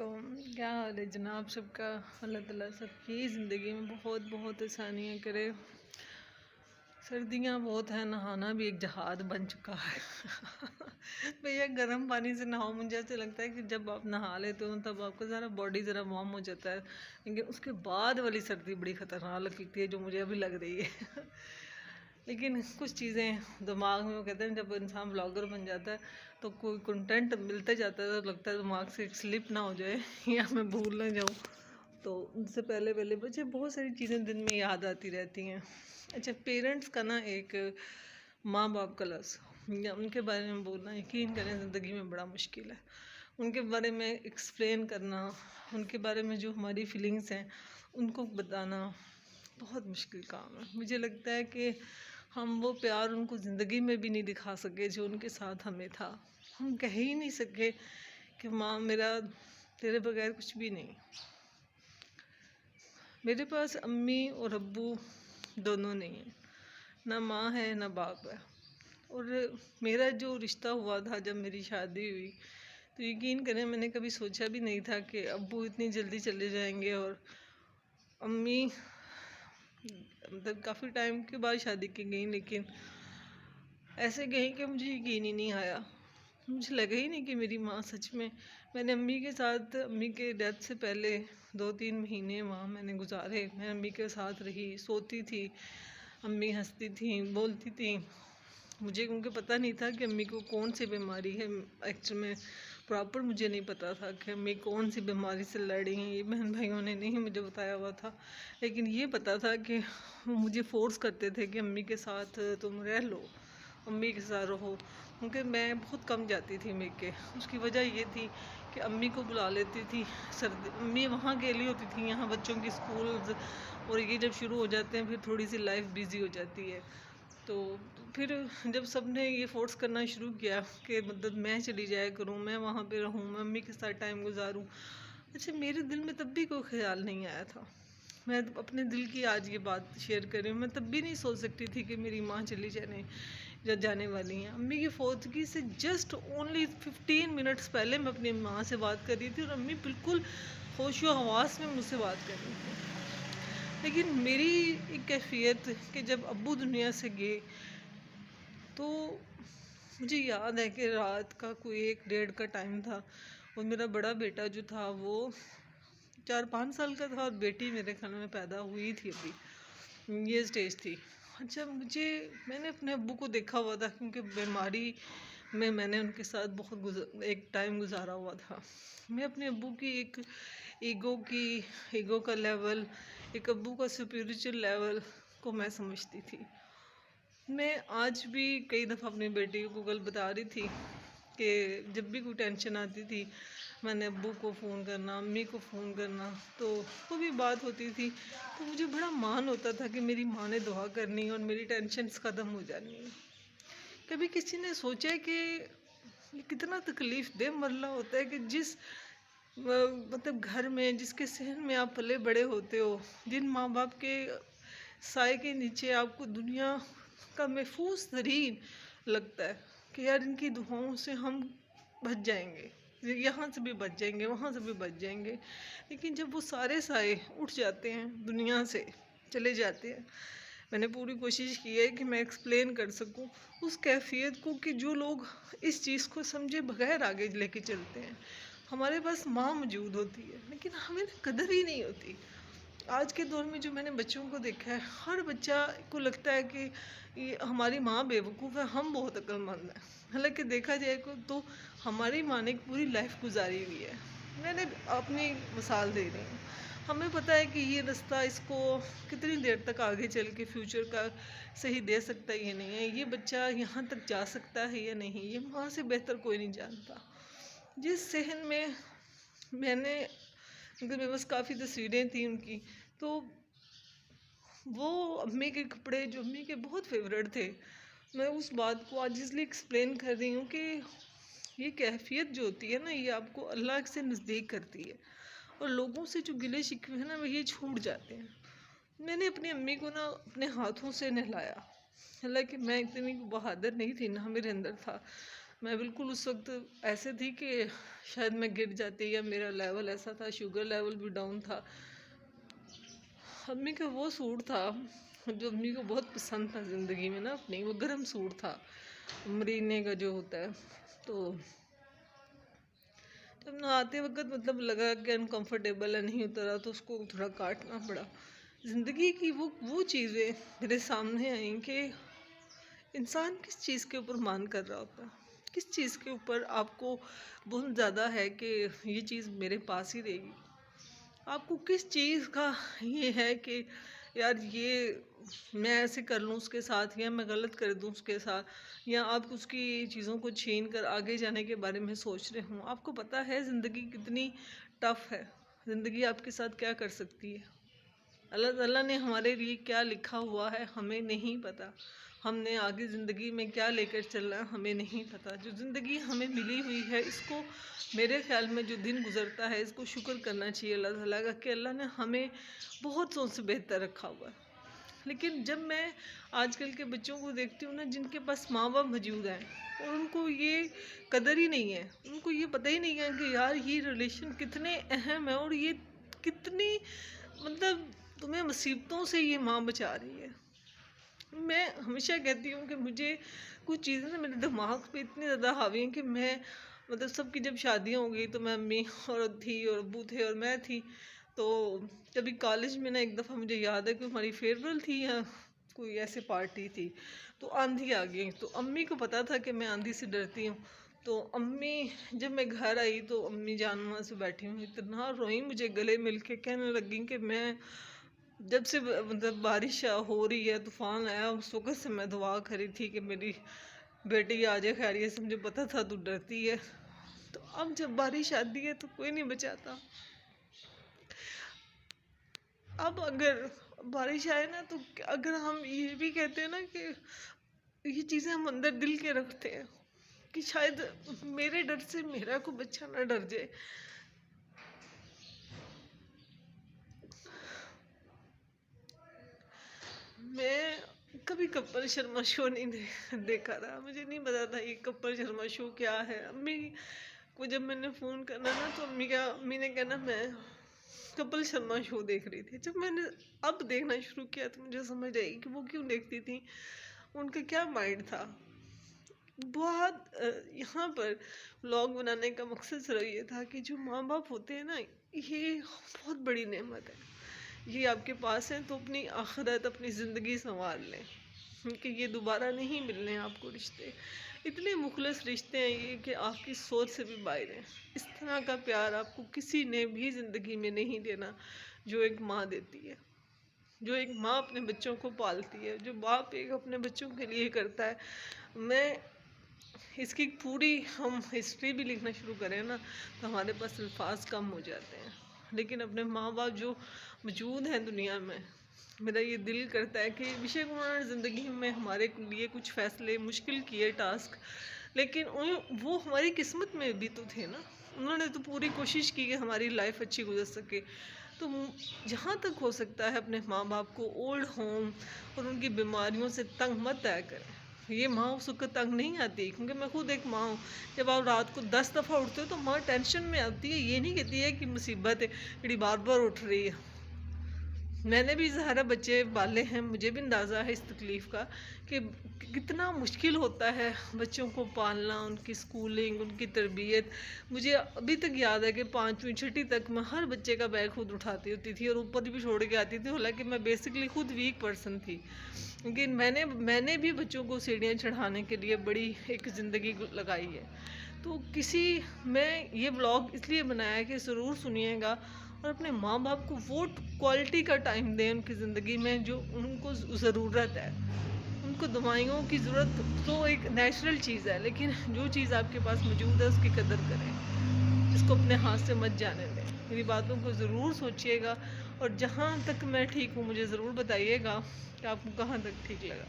वालेकुम। क्या हाल है जनाब सबका। अल्लाह ताला सबकी ज़िंदगी में बहुत बहुत आसानियाँ करे। सर्दियाँ बहुत हैं, नहाना भी एक जहाद बन चुका है। भैया गर्म पानी से नहाओ, मुझे ऐसे लगता है कि जब आप नहा लेते हो तब आपका ज़रा बॉडी ज़रा वार्म हो जाता है, लेकिन उसके बाद वाली सर्दी बड़ी ख़तरनाक लगती है जो मुझे अभी लग रही है। लेकिन कुछ चीज़ें दिमाग में, वो कहते हैं जब इंसान ब्लॉगर बन जाता है तो कोई कंटेंट मिलते जाता है तो लगता है दिमाग से स्लिप ना हो जाए या मैं भूल ना जाऊँ। तो उससे पहले पहले मुझे बहुत सारी चीज़ें दिन में याद आती रहती हैं। अच्छा, पेरेंट्स का ना एक माँ बाप का लफ्ज़ या उनके बारे में बोलना, यकीन करें ज़िंदगी में बड़ा मुश्किल है। उनके बारे में एक्सप्लेन करना, उनके बारे में जो हमारी फीलिंग्स हैं उनको बताना बहुत मुश्किल काम है। मुझे लगता है कि हम वो प्यार उनको ज़िंदगी में भी नहीं दिखा सके जो उनके साथ हमें था। हम कह ही नहीं सके कि माँ मेरा तेरे बगैर कुछ भी नहीं। मेरे पास अम्मी और अब्बू दोनों नहीं हैं, ना माँ है ना बाप है। और मेरा जो रिश्ता हुआ था जब मेरी शादी हुई, तो यकीन करें मैंने कभी सोचा भी नहीं था कि अब्बू इतनी जल्दी चले जाएंगे और अम्मी मतलब काफ़ी टाइम के बाद शादी की गई, लेकिन ऐसे गई कि मुझे यकीन ही नहीं आया। मुझे लगा ही नहीं कि मेरी माँ सच में। मैंने अम्मी के साथ, अम्मी के डेथ से पहले 2-3 महीने वहाँ मैंने गुजारे। मैं अम्मी के साथ रही, सोती थी, अम्मी हंसती थी, बोलती थी। मुझे क्योंकि पता नहीं था कि अम्मी को कौन सी बीमारी है, एक्चुअल में प्रॉपर मुझे नहीं पता था कि अम्मी कौन सी बीमारी से लड़ रही हैं। ये बहन भाइयों ने नहीं मुझे बताया हुआ था, लेकिन ये पता था कि वो मुझे फ़ोर्स करते थे कि अम्मी के साथ तुम रह लो, अम्मी के साथ रहो। क्योंकि मैं बहुत कम जाती थी मेके, उसकी वजह ये थी कि अम्मी को बुला लेती थी। सर्दी अम्मी वहाँ अकेली होती थी, यहाँ बच्चों की स्कूल और ये जब शुरू हो जाते हैं फिर थोड़ी सी लाइफ बिजी हो जाती है। तो फिर जब सबने ये फ़ोर्स करना शुरू किया कि मतलब मैं चली जाया करूँ, मैं वहाँ पे रहूँ, मैं मम्मी के साथ टाइम गुजारूँ। अच्छा, मेरे दिल में तब भी कोई ख़्याल नहीं आया था। मैं अपने दिल की आज ये बात शेयर कर रही हूँ, मैं तब भी नहीं सोच सकती थी कि मेरी माँ चली जाने वाली हैं। अम्मी की फ़ौतगी से जस्ट ओनली 15 मिनट्स पहले मैं अपनी माँ से बात कर रही थी और अम्मी बिल्कुल होशो हवास में मुझसे बात कर रही थी। लेकिन मेरी एक कैफ़ियत कि जब अब्बू दुनिया से गए, तो मुझे याद है कि रात का कोई 1 डेढ़ का टाइम था और मेरा बड़ा बेटा जो था वो 4-5 साल का था और बेटी मेरे ख्याल में पैदा हुई थी अभी, ये स्टेज थी। अच्छा, मैंने अपने अब्बू को देखा हुआ था क्योंकि बीमारी में मैंने उनके साथ बहुत एक टाइम गुजारा हुआ था। मैं अपने अब्बू की एक ईगो का लेवल, एक अब्बू का स्पिरिचुअल लेवल को मैं समझती थी। मैं आज भी कई दफ़ा अपनी बेटी को कल बता रही थी कि जब भी कोई टेंशन आती थी मैंने अब्बू को फ़ोन करना, अम्मी को फ़ोन करना, तो वो भी बात होती थी। तो मुझे बड़ा मान होता था कि मेरी माँ ने दुआ करनी और मेरी टेंशन्स ख़त्म हो जानी है। कभी किसी ने सोचा है कि ये कितना तकलीफ़ दे मरला होता है कि जिस मतलब घर में, जिसके सहन में आप पले बड़े होते हो, जिन माँ बाप के साए के नीचे आपको दुनिया का महफूज तरीन लगता है कि यार इनकी दुआओं से हम बच जाएंगे, यहाँ से भी बच जाएंगे, वहाँ से भी बच जाएंगे। लेकिन जब वो सारे साए उठ जाते हैं, दुनिया से चले जाते हैं, मैंने पूरी कोशिश की है कि मैं एक्सप्लेन कर सकूं उस कैफियत को कि जो लोग इस चीज़ को समझे बगैर आगे लेके चलते हैं। हमारे पास माँ मौजूद होती है लेकिन हमें कदर ही नहीं होती। आज के दौर में जो मैंने बच्चों को देखा है, हर बच्चा को लगता है कि ये हमारी माँ बेवकूफ़ है, हम बहुत अक्लमंद हैं। हालांकि देखा जाए तो हमारी माँ ने एक पूरी लाइफ गुजारी हुई है। मैंने अपनी मिसाल दे रही हूँ। हमें पता है कि ये रास्ता इसको कितनी देर तक आगे चल के फ्यूचर का सही दे सकता है, ये नहीं है, ये बच्चा यहाँ तक जा सकता है या नहीं, ये माँ से बेहतर कोई नहीं जानता। जिस सहन में मैंने, मतलब मेरे पास काफ़ी तस्वीरें थी उनकी, तो वो अम्मी के कपड़े जो अम्मी के बहुत फेवरेट थे, मैं उस बात को आज इसलिए एक्सप्लेन कर रही हूँ कि ये कैफियत जो होती है ना, ये आपको अल्लाह से नज़दीक करती है और लोगों से जो गिले शिकवे हैं ना, वो ये छूट जाते हैं। मैंने अपनी अम्मी को ना अपने हाथों से नहलाया। हालांकि मैं इतनी बहादुर नहीं थी ना, मेरे अंदर था मैं बिल्कुल उस वक्त ऐसे थी कि शायद मैं गिर जाती, या मेरा लेवल ऐसा था, शुगर लेवल भी डाउन था। अम्मी का वो सूट था जो अम्मी को बहुत पसंद था ज़िंदगी में ना अपनी, वो गर्म सूट था मरीने का जो होता है। तो जब नहाते वक्त मतलब लगा कि अनकंफर्टेबल है, नहीं उतरा, तो उसको थोड़ा काटना पड़ा। ज़िंदगी की वो चीज़ें मेरे सामने आई कि इंसान किस चीज़ के ऊपर मान कर रहा होता है, किस चीज़ के ऊपर आपको बहुत ज़्यादा है कि ये चीज़ मेरे पास ही रहेगी। आपको किस चीज़ का ये है कि यार ये मैं ऐसे कर लूँ उसके साथ, या मैं गलत कर दूँ उसके साथ, या आप उसकी चीज़ों को छीन कर आगे जाने के बारे में सोच रहे हों। आपको पता है ज़िंदगी कितनी टफ है, ज़िंदगी आपके साथ क्या कर सकती है, अल्लाह ताला ने हमारे लिए क्या लिखा हुआ है हमें नहीं पता, हमने आगे ज़िंदगी में क्या लेकर चलना है हमें नहीं पता। जो ज़िंदगी हमें मिली हुई है, इसको मेरे ख़्याल में जो दिन गुज़रता है इसको शुक्र करना चाहिए अल्लाह ताला का कि अल्लाह ने हमें बहुत सौ से बेहतर रखा हुआ है। लेकिन जब मैं आजकल के बच्चों को देखती हूँ ना, जिनके पास माँ बाप मौजूद हैं और उनको ये कदर ही नहीं है, उनको ये पता ही नहीं है कि यार ये रिलेशन कितने अहम है, और ये कितनी मतलब तुम्हें मुसीबतों से ये माँ बचा रही है। मैं हमेशा कहती हूँ कि मुझे कुछ चीज़ें ना मेरे दिमाग पे इतनी ज़्यादा हावी हैं कि मैं मतलब सबकी जब शादियाँ हो गई तो मैं अम्मी और थी और अब्बू थे और मैं थी। तो कभी कॉलेज में ना एक दफ़ा मुझे याद है कि हमारी फेयरवेल थी या कोई ऐसी पार्टी थी, तो आंधी आ गई। तो अम्मी को पता था कि मैं आंधी से डरती हूँ। तो अम्मी जब मैं घर आई तो अम्मी जान वहाँ से बैठी हुई इतना रोई, मुझे गले मिल के कहने लगी कि मैं जब से मतलब बारिश हो रही है, तूफान आया, उस वक़्त से मैं दुआ करी थी कि मेरी बेटी आ जाए खैरियत से, मुझे पता था तू डरती है। तो अब जब बारिश आती है तो कोई नहीं बचाता। अब अगर बारिश आए ना, तो अगर हम ये भी कहते हैं ना कि ये चीज़ें हम अंदर दिल के रखते हैं कि शायद मेरे डर से मेरा कोई बच्चा ना डर जाए। मैं कभी कपिल शर्मा शो नहीं देखा था, मुझे नहीं पता था ये कपिल शर्मा शो क्या है। अम्मी को जब मैंने फ़ोन करना ना, तो अम्मी ने कहना मैं कपिल शर्मा शो देख रही थी। जब मैंने अब देखना शुरू किया तो मुझे समझ आई कि वो क्यों देखती थी, उनका क्या माइंड था। बहुत यहाँ पर व्लॉग बनाने का मकसद सिर्फ ये था कि जो माँ बाप होते हैं ना, ये बहुत बड़ी नेमत है। ये आपके पास है तो अपनी आखिरत, अपनी ज़िंदगी संवार लें, क्योंकि ये दोबारा नहीं मिलने आपको रिश्ते। इतने मुखलस रिश्ते हैं ये कि आपकी सोच से भी बाहर हैं। इस तरह का प्यार आपको किसी ने भी ज़िंदगी में नहीं देना जो एक माँ देती है, जो एक माँ अपने बच्चों को पालती है, जो बाप एक अपने बच्चों के लिए करता है। मैं इसकी पूरी हम हिस्ट्री भी लिखना शुरू करें ना, तो हमारे पास अल्फाज कम हो जाते हैं। लेकिन अपने माँ बाप जो मौजूद हैं दुनिया में, मेरा ये दिल करता है कि बेशक उन्होंने ज़िंदगी में हमारे लिए कुछ फ़ैसले मुश्किल किए, टास्क, लेकिन वो हमारी किस्मत में भी तो थे ना। उन्होंने तो पूरी कोशिश की कि हमारी लाइफ अच्छी गुजर सके। तो जहाँ तक हो सकता है अपने माँ बाप को ओल्ड होम और उनकी बीमारियों से तंग मत आया करें। ये माँ उस वक्त तंग नहीं आती, क्योंकि मैं खुद एक माँ हूँ। जब आप रात को 10 दफ़ा उठते हो तो माँ टेंशन में आती है, ये नहीं कहती है कि मुसीबत है बड़ी बार बार उठ रही है। मैंने भी ज़ाहिर बच्चे पाले हैं, मुझे भी अंदाज़ा है इस तकलीफ़ का कि कितना मुश्किल होता है बच्चों को पालना, उनकी स्कूलिंग, उनकी तरबियत। मुझे अभी तक याद है कि 5वीं 6वीं तक मैं हर बच्चे का बैग खुद उठाती होती थी और ऊपर भी छोड़ के आती थी। हालांकि मैं बेसिकली खुद वीक पर्सन थी, लेकिन मैंने भी बच्चों को सीढ़ियाँ चढ़ाने के लिए बड़ी एक ज़िंदगी लगाई है। तो मैं ये ब्लॉग इसलिए बनाया कि ज़रूर सुनिएगा और अपने माँ बाप को वो क्वालिटी का टाइम दें उनकी ज़िंदगी में जो उनको ज़रूरत है। उनको दवाइयों की ज़रूरत तो एक नेचुरल चीज़ है, लेकिन जो चीज़ आपके पास मौजूद है उसकी कदर करें, इसको अपने हाथ से मत जाने दें। मेरी बातों को ज़रूर सोचिएगा और जहाँ तक मैं ठीक हूँ मुझे ज़रूर बताइएगा कि आपको कहाँ तक ठीक लगा।